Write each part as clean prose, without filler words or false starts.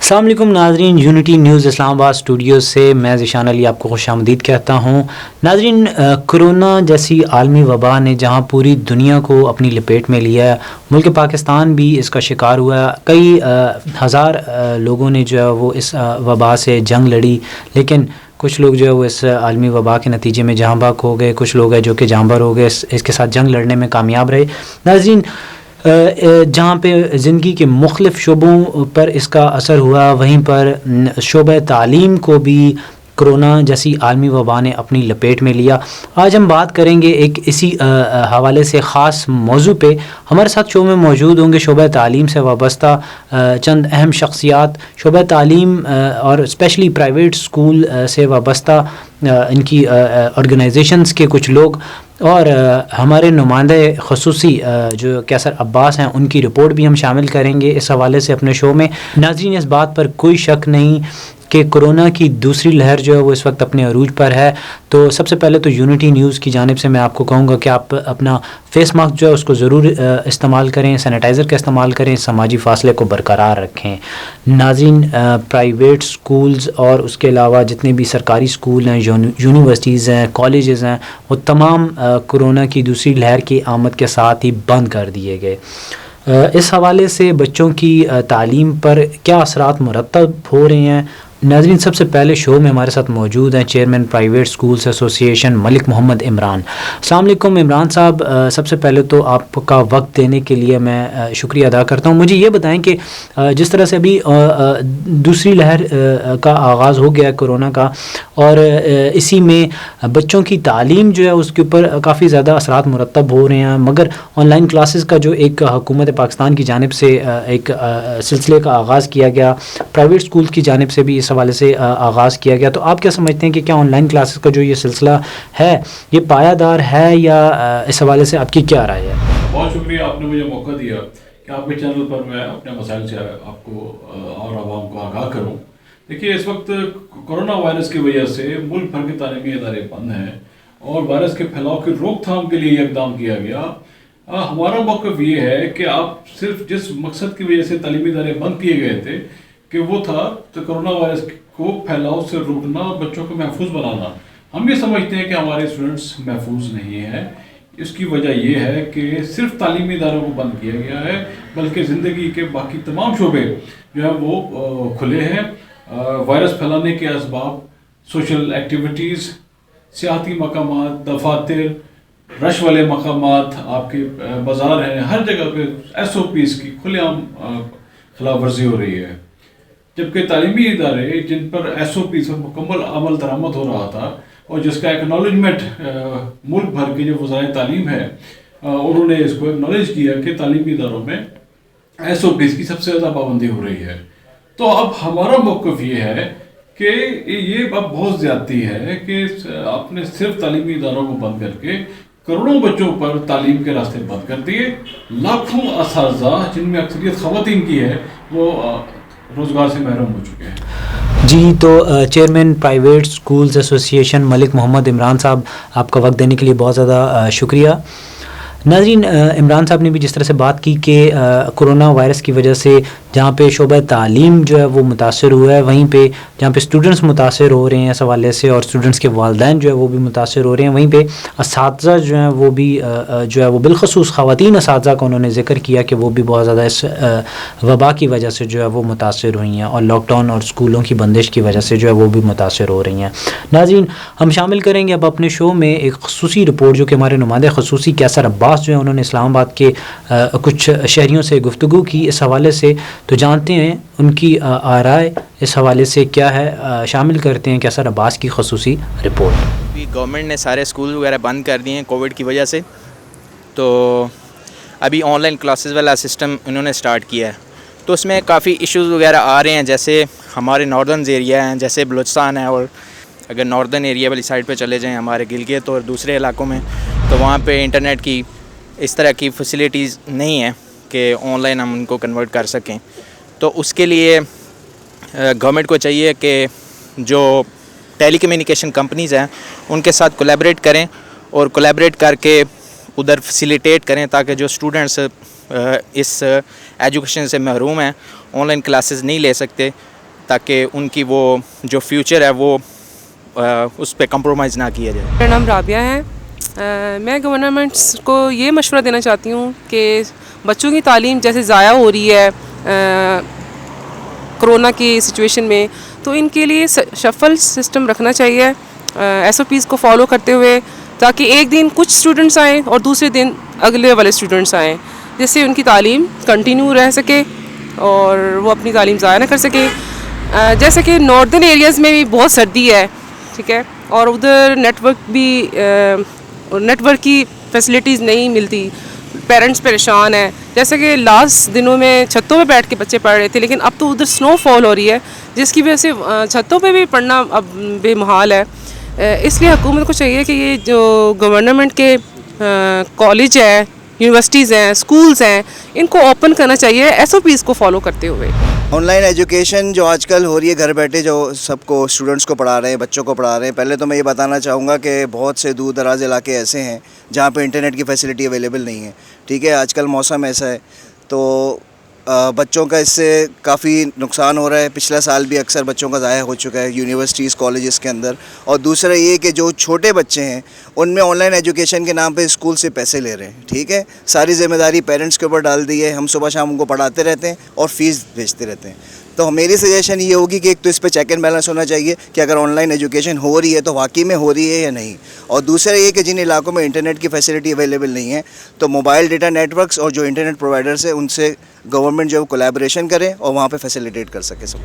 السلام علیکم ناظرین، یونٹی نیوز اسلام آباد اسٹوڈیو سے میں ذیشان علی آپ کو خوش آمدید کہتا ہوں۔ ناظرین، کرونا جیسی عالمی وبا نے جہاں پوری دنیا کو اپنی لپیٹ میں لیا ہے، ملک پاکستان بھی اس کا شکار ہوا ہے۔ کئی ہزار لوگوں نے جو ہے وہ اس وبا سے جنگ لڑی، لیکن کچھ لوگ جو ہے وہ اس عالمی وبا کے نتیجے میں جاں بحق ہو گئے، کچھ لوگ ہیں جو کہ جاں بحق ہو گئے، اس کے ساتھ جنگ لڑنے میں کامیاب رہے۔ ناظرین، جہاں پہ زندگی کے مختلف شعبوں پر اس کا اثر ہوا، وہیں پر شعبہ تعلیم کو بھی کرونا جیسی عالمی وبا نے اپنی لپیٹ میں لیا۔ آج ہم بات کریں گے ایک اسی حوالے سے خاص موضوع پہ۔ ہمارے ساتھ شو میں موجود ہوں گے شعبہ تعلیم سے وابستہ چند اہم شخصیات، شعبہ تعلیم اور اسپیشلی پرائیویٹ اسکول سے وابستہ ان کی آرگنائزیشنز کے کچھ لوگ، اور ہمارے نمائندہ خصوصی جو کیسر عباس ہیں، ان کی رپورٹ بھی ہم شامل کریں گے اس حوالے سے اپنے شو میں۔ ناظرین، اس بات پر کوئی شک نہیں کہ کرونا کی دوسری لہر جو ہے وہ اس وقت اپنے عروج پر ہے۔ تو سب سے پہلے تو یونٹی نیوز کی جانب سے میں آپ کو کہوں گا کہ آپ اپنا فیس ماسک جو ہے اس کو ضرور استعمال کریں، سینیٹائزر کا استعمال کریں، سماجی فاصلے کو برقرار رکھیں۔ ناظرین، پرائیویٹ سکولز اور اس کے علاوہ جتنے بھی سرکاری سکول ہیں، یونیورسٹیز ہیں، کالجز ہیں، وہ تمام کرونا کی دوسری لہر کی آمد کے ساتھ ہی بند کر دیے گئے۔ اس حوالے سے بچوں کی تعلیم پر کیا اثرات مرتب ہو رہے ہیں؟ ناظرین، سب سے پہلے شو میں ہمارے ساتھ موجود ہیں چیئرمین پرائیویٹ سکولز ایسوسی ایشن ملک محمد عمران۔ السلام علیکم عمران صاحب، سب سے پہلے تو آپ کا وقت دینے کے لیے میں شکریہ ادا کرتا ہوں۔ مجھے یہ بتائیں کہ جس طرح سے ابھی دوسری لہر کا آغاز ہو گیا کرونا کا، اور اسی میں بچوں کی تعلیم جو ہے اس کے اوپر کافی زیادہ اثرات مرتب ہو رہے ہیں، مگر آن لائن کلاسز کا جو ایک حکومت پاکستان کی جانب سے ایک سلسلے کا آغاز کیا گیا، پرائیویٹ سکولز کی جانب سے بھی اس حوالے سے آغاز کیا گیا، تو آپ کیا سمجھتے ہیں کہ کیا آن لائن کلاسز کا جو یہ سلسلہ ہے یہ پایدار ہے، یا اس حوالے سے آپ کی کیا رائے ہے؟ بہت شکریہ، آپ نے مجھے موقع دیا کہ آپ کے چینل پر میں اپنے مسائل سے آپ کو اور عوام کو آگاہ کروں۔ دیکھیے، اس وقت کرونا وائرس کی وجہ سے ملک بھر کے تعلیمی ادارے بند ہیں اور وائرس کے پھیلاؤ کی روک تھام کے لیے یہ اقدام کیا گیا۔ ہمارا موقف یہ ہے کہ آپ صرف جس مقصد کی وجہ سے تعلیمی ادارے بند کیے گئے تھے کہ وہ تھا تو کرونا وائرس کو پھیلاؤ سے روکنا، بچوں کو محفوظ بنانا۔ ہم یہ سمجھتے ہیں کہ ہمارے اسٹوڈنٹس محفوظ نہیں ہیں۔ اس کی وجہ یہ ہے کہ صرف تعلیمی اداروں کو بند کیا گیا ہے، بلکہ زندگی کے باقی تمام شعبے جو ہیں وہ کھلے ہیں۔ وائرس پھیلانے کے اسباب، سوشل ایکٹیویٹیز، سیاحتی مقامات، دفاتر، رش والے مقامات، آپ کے بازار ہیں، ہر جگہ پہ SOPs کی کھلے عام خلاف ورزی ہو رہی ہے، جبکہ تعلیمی ادارے جن پر SOPs پر مکمل عمل درآمد ہو رہا تھا اور جس کا ایکنالجمنٹ ملک بھر کے جو وزارت تعلیم ہے انہوں نے اس کو ایکنالج کیا کہ تعلیمی اداروں میں SOPs کی سب سے زیادہ پابندی ہو رہی ہے۔ تو اب ہمارا موقف یہ ہے کہ یہ اب بہت زیادتی ہے کہ آپ نے صرف تعلیمی اداروں کو بند کر کے کروڑوں بچوں پر تعلیم کے راستے بند کر دیے۔ لاکھوں اساتذہ جن میں اکثریت خواتین کی ہے وہ روزگار سے محروم ہو چکے ہیں۔ جی، تو چیئرمین پرائیویٹ سکولز ایسوسی ایشن ملک محمد عمران صاحب، آپ کا وقت دینے کے لیے بہت زیادہ شکریہ۔ ناظرین، عمران صاحب نے بھی جس طرح سے بات کی کہ کرونا وائرس کی وجہ سے جہاں پہ شعبہ تعلیم جو ہے وہ متاثر ہوا ہے، وہیں پہ جہاں پہ اسٹوڈنٹس متاثر ہو رہے ہیں اس حوالے سے، اور اسٹوڈنٹس کے والدین جو ہے وہ بھی متاثر ہو رہے ہیں، وہیں پہ اساتذہ جو ہیں وہ بھی جو ہے وہ بالخصوص خواتین اساتذہ کا انہوں نے ذکر کیا کہ وہ بھی بہت زیادہ اس وبا کی وجہ سے جو ہے وہ متاثر ہوئی ہیں، اور لاک ڈاؤن اور اسکولوں کی بندش کی وجہ سے جو ہے وہ بھی متاثر ہو رہی ہیں۔ ناظرین، ہم شامل کریں گے اب اپنے شو میں ایک خصوصی رپورٹ جو کہ ہمارے نمائندے خصوصی کیسر عباس جو ہیں انہوں نے اسلام آباد کے کچھ شہریوں سے گفتگو کی اس حوالے سے، تو جانتے ہیں ان کی آرائے اس حوالے سے کیا ہے۔ شامل کرتے ہیں کیسر عباس کی خصوصی رپورٹ۔ گورنمنٹ نے سارے اسکول وغیرہ بند کر دیے ہیں کووڈ کی وجہ سے، تو ابھی آن لائن کلاسز والا سسٹم انہوں نے سٹارٹ کیا ہے، تو اس میں کافی ایشوز وغیرہ آ رہے ہیں، جیسے ہمارے ناردرنز ایریا ہیں جیسے بلوچستان ہے، اور اگر ناردرن ایریا والی سائڈ پہ چلے جائیں ہمارے گلگت اور دوسرے علاقوں میں، تو وہاں پہ انٹرنیٹ کی اس طرح کی فیسلٹیز نہیں ہیں کہ آن لائن ہم ان کو کنورٹ کر سکیں۔ تو اس کے لیے گورنمنٹ کو چاہیے کہ جو ٹیلی کمیونیکیشن کمپنیز ہیں ان کے ساتھ کولیبریٹ کریں، اور کولیبریٹ کر کے ادھر فیسیلیٹیٹ کریں تاکہ جو اسٹوڈنٹس اس ایجوکیشن سے محروم ہیں، آن لائن کلاسز نہیں لے سکتے، تاکہ ان کی وہ جو فیوچر ہے وہ اس پہ کمپرومائز نہ کیا جائے. میرا نام رابعہ ہے. میں گورنمنٹس کو یہ مشورہ دینا چاہتی ہوں کہ بچوں کی تعلیم جیسے ضائع ہو رہی ہے کرونا کی سچویشن میں, تو ان کے لیے شفل سسٹم رکھنا چاہیے ایس او پیز کو فالو کرتے ہوئے, تاکہ ایک دن کچھ اسٹوڈنٹس آئیں اور دوسرے دن اگلے والے اسٹوڈنٹس آئیں, جس سے ان کی تعلیم کنٹینیو رہ سکے اور وہ اپنی تعلیم ضائع نہ کر سکیں. جیسے کہ ناردرن ایریاز میں بھی بہت سردی ہے, ٹھیک ہے, اور ادھر نیٹ ورک کی فیسلٹیز نہیں ملتی, پیرنٹس پریشان ہیں. جیسے کہ لاسٹ دنوں میں چھتوں پہ بیٹھ کے بچے پڑھ رہے تھے, لیکن اب تو ادھر سنو فال ہو رہی ہے جس کی وجہ سے چھتوں پہ بھی پڑھنا اب بے محال ہے. اس لیے حکومت کو چاہیے کہ یہ جو گورنمنٹ کے کالج ہے, یونیورسٹیز ہیں, اسکولز ہیں, ان کو اوپن کرنا چاہیے ایس او پیز کو فالو کرتے ہوئے. آن لائن ایجوکیشن جو آج کل ہو رہی ہے گھر بیٹھے, جو سب کو اسٹوڈنٹس کو پڑھا رہے ہیں, بچوں کو پڑھا رہے ہیں. پہلے تو میں یہ بتانا چاہوں گا کہ بہت سے دور دراز علاقے ایسے ہیں جہاں پہ انٹرنیٹ کی فیسلٹی اویلیبل نہیں ہے, ٹھیک ہے. آج کل موسم ایسا ہے تو بچوں کا اس سے کافی نقصان ہو رہا ہے. پچھلا سال بھی اکثر بچوں کا ضائع ہو چکا ہے یونیورسٹیز کالجز کے اندر. اور دوسرا یہ کہ جو چھوٹے بچے ہیں ان میں آن لائن ایجوکیشن کے نام پہ اسکول سے پیسے لے رہے ہیں, ٹھیک ہے. ساری ذمہ داری پیرنٹس کے اوپر ڈال دی ہے. ہم صبح شام ان کو پڑھاتے رہتے ہیں اور فیس بھیجتے رہتے ہیں. تو میری سجیشن یہ ہوگی کہ ایک تو اس پہ چیک اینڈ بیلنس ہونا چاہیے کہ اگر آن لائن ایجوکیشن ہو رہی ہے تو واقعی میں ہو رہی ہے یا نہیں. اور دوسرا یہ کہ جن علاقوں میں انٹرنیٹ کی فیسلٹی اویلیبل نہیں ہے تو موبائل ڈیٹا نیٹ ورکس اور جو انٹرنیٹ پرووائڈرس ہیں ان سے گورنمنٹ جو کولیبریشن کرے اور وہاں پہ فیسیلیٹیٹ کر سکے سب.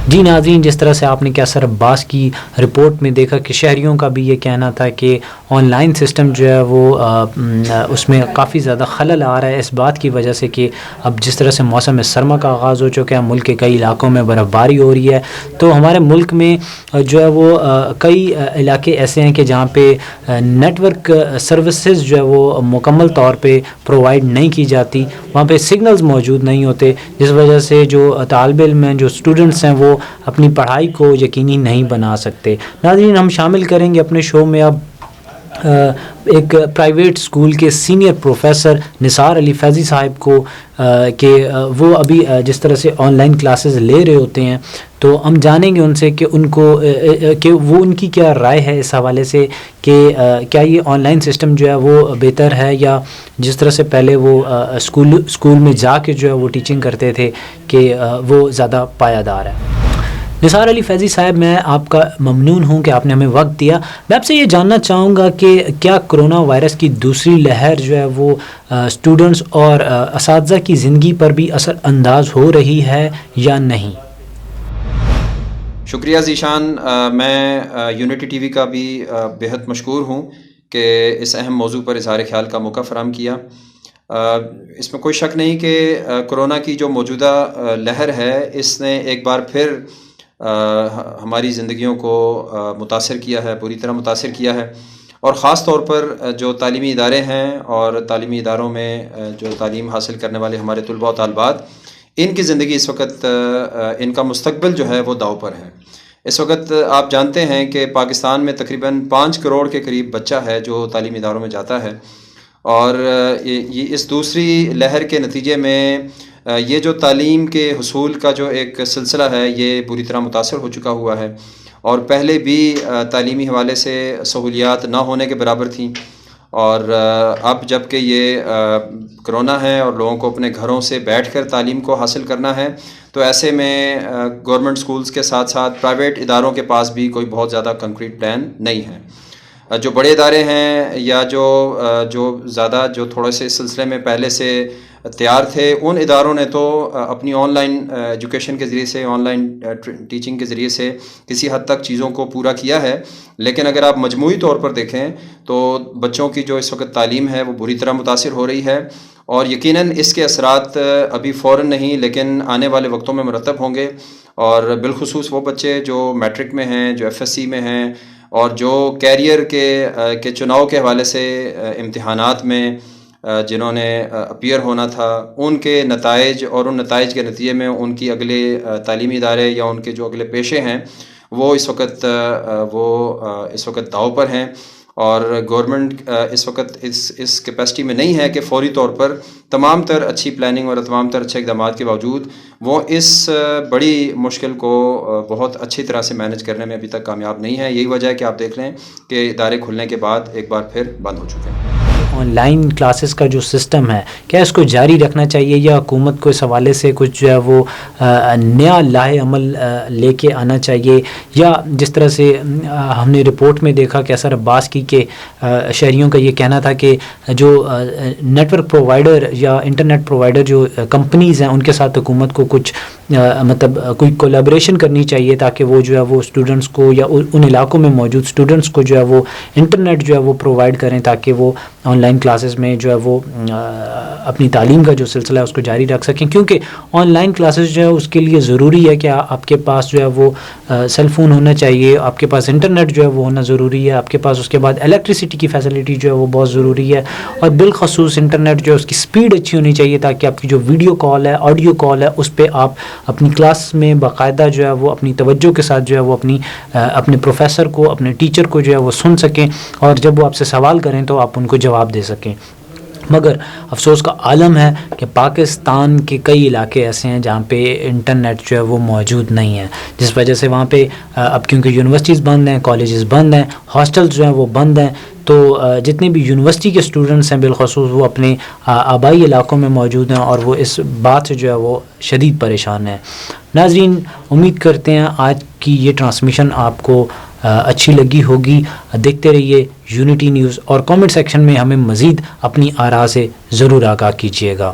جی ناظرین, جس طرح سے آپ نے کیسر عباس کی رپورٹ میں دیکھا کہ شہریوں کا بھی یہ کہنا تھا کہ آن لائن سسٹم جو ہے وہ اس میں کافی زیادہ خلل آ رہا ہے اس بات کی وجہ سے کہ اب جس طرح سے موسم سرما کا آغاز ہو چکا ہے, ملک کے کئی علاقوں میں برف باری ہو رہی ہے, تو ہمارے ملک میں جو ہے وہ کئی علاقے ایسے ہیں کہ جہاں پہ نیٹ ورک سروسز جو ہے وہ مکمل طور پہ پرووائڈ نہیں کی جاتی, وہاں پہ سگنلز موجود نہیں ہوتے, جس وجہ سے جو طالب علم ہیں, جو اسٹوڈنٹس ہیں, وہ اپنی پڑھائی کو یقینی نہیں بنا سکتے. ناظرین, ہم شامل کریں گے اپنے شو میں اب ایک پرائیویٹ اسکول کے سینئر پروفیسر نثار علی فیضی صاحب کو کہ وہ ابھی جس طرح سے آن لائن کلاسز لے رہے ہوتے ہیں, تو ہم جانیں گے ان سے کہ ان کو کہ وہ ان کی کیا رائے ہے اس حوالے سے کہ کیا یہ آن لائن سسٹم جو ہے وہ بہتر ہے یا جس طرح سے پہلے وہ اسکول میں جا کے جو ہے وہ ٹیچنگ کرتے تھے کہ وہ زیادہ پایدار ہے. نثار علی فیضی صاحب, میں آپ کا ممنون ہوں کہ آپ نے ہمیں وقت دیا. میں آپ سے یہ جاننا چاہوں گا کہ کیا کرونا وائرس کی دوسری لہر جو ہے وہ اسٹوڈنٹس اور اساتذہ کی زندگی پر بھی اثر انداز ہو رہی ہے یا نہیں؟ شکریہ ذیشان. میں یونٹی ٹی وی کا بھی بہت مشکور ہوں کہ اس اہم موضوع پر اظہار خیال کا موقع فراہم کیا. اس میں کوئی شک نہیں کہ کرونا کی جو موجودہ لہر ہے اس نے ایک بار پھر ہماری زندگیوں کو متاثر کیا ہے, پوری طرح متاثر کیا ہے. اور خاص طور پر جو تعلیمی ادارے ہیں اور تعلیمی اداروں میں جو تعلیم حاصل کرنے والے ہمارے طلباء و طالبات, ان کی زندگی اس وقت, ان کا مستقبل جو ہے وہ داؤ پر ہے. اس وقت آپ جانتے ہیں کہ پاکستان میں تقریباً 5 کروڑ کے قریب بچہ ہے جو تعلیمی اداروں میں جاتا ہے, اور یہ اس دوسری لہر کے نتیجے میں یہ جو تعلیم کے حصول کا جو ایک سلسلہ ہے یہ پوری طرح متاثر ہو چکا ہوا ہے. اور پہلے بھی تعلیمی حوالے سے سہولیات نہ ہونے کے برابر تھیں, اور اب جب کہ یہ کرونا ہے اور لوگوں کو اپنے گھروں سے بیٹھ کر تعلیم کو حاصل کرنا ہے, تو ایسے میں گورنمنٹ سکولز کے ساتھ ساتھ پرائیویٹ اداروں کے پاس بھی کوئی بہت زیادہ کنکریٹ پلان نہیں ہے. جو بڑے ادارے ہیں یا جو زیادہ جو تھوڑے سے اس سلسلے میں پہلے سے تیار تھے, ان اداروں نے تو اپنی آن لائن ایجوکیشن کے ذریعے سے, آن لائن ٹیچنگ کے ذریعے سے کسی حد تک چیزوں کو پورا کیا ہے. لیکن اگر آپ مجموعی طور پر دیکھیں تو بچوں کی جو اس وقت تعلیم ہے وہ بری طرح متاثر ہو رہی ہے, اور یقیناً اس کے اثرات ابھی فوراً نہیں لیکن آنے والے وقتوں میں مرتب ہوں گے. اور بالخصوص وہ بچے جو میٹرک میں ہیں, جو ایف ایس سی میں ہیں, اور جو کیریئر کے چناؤ کے حوالے سے امتحانات میں جنہوں نے اپیئر ہونا تھا, ان کے نتائج اور ان نتائج کے نتیجے میں ان کی اگلے تعلیمی ادارے یا ان کے جو اگلے پیشے ہیں وہ اس وقت داؤ پر ہیں. اور گورنمنٹ اس وقت اس کیپیسٹی میں نہیں ہے کہ فوری طور پر تمام تر اچھی پلاننگ اور تمام تر اچھے اقدامات کے باوجود وہ اس بڑی مشکل کو بہت اچھی طرح سے مینج کرنے میں ابھی تک کامیاب نہیں ہے. یہی وجہ ہے کہ آپ دیکھ لیں کہ ادارے کھلنے کے بعد ایک بار پھر بند ہو چکے ہیں. آن لائن کلاسز کا جو سسٹم ہے کیا اس کو جاری رکھنا چاہیے یا حکومت کو اس حوالے سے کچھ جو ہے وہ نیا لاہ عمل لے کے آنا چاہیے؟ یا جس طرح سے ہم نے رپورٹ میں دیکھا کہ اثر عباس کی کہ شہریوں کا یہ کہنا تھا کہ جو نیٹ ورک پرووائڈر یا انٹرنیٹ پرووائڈر جو کمپنیز ہیں ان کے ساتھ حکومت کو کچھ مطلب کوئی کولیبریشن کرنی چاہیے تاکہ وہ جو ہے وہ اسٹوڈنٹس کو یا ان علاقوں میں موجود اسٹوڈنٹس کو جو ہے وہ انٹرنیٹ جو ہے وہ پرووائڈ کریں تاکہ وہ آن لائن کلاسز میں جو ہے وہ اپنی تعلیم کا جو سلسلہ ہے اس کو جاری رکھ سکیں. کیونکہ آن لائن کلاسز جو ہے اس کے لیے ضروری ہے کہ آپ کے پاس جو ہے وہ سیل فون ہونا چاہیے, آپ کے پاس انٹرنیٹ جو ہے وہ ہونا ضروری ہے, آپ کے پاس اس کے بعد الیکٹریسٹی کی فیسلٹی جو ہے وہ بہت ضروری ہے, اور بالخصوص انٹرنیٹ جو ہے اس کی سپیڈ اچھی ہونی چاہیے تاکہ آپ کی جو ویڈیو کال ہے, آڈیو کال ہے, اس پہ آپ اپنی کلاس میں باقاعدہ جو ہے وہ اپنی توجہ کے ساتھ جو ہے وہ اپنے پروفیسر کو, اپنے ٹیچر کو جو ہے وہ سن سکیں, اور جب وہ آپ سے سوال کریں تو آپ ان کو جواب دے سکیں. مگر افسوس کا عالم ہے کہ پاکستان کے کئی علاقے ایسے ہیں جہاں پہ انٹرنیٹ جو ہے وہ موجود نہیں ہے, جس وجہ سے وہاں پہ اب کیونکہ یونیورسٹیز بند ہیں, کالجز بند ہیں, ہاسٹلز جو ہیں وہ بند ہیں, تو جتنے بھی یونیورسٹی کے اسٹوڈنٹس ہیں بالخصوص وہ اپنے آبائی علاقوں میں موجود ہیں اور وہ اس بات سے جو ہے وہ شدید پریشان ہیں. ناظرین, امید کرتے ہیں آج کی یہ ٹرانسمیشن آپ کو اچھی لگی ہوگی. دیکھتے رہیے یونٹی نیوز اور کامنٹ سیکشن میں ہمیں مزید اپنی آراء سے ضرور آگاہ کیجیے گا.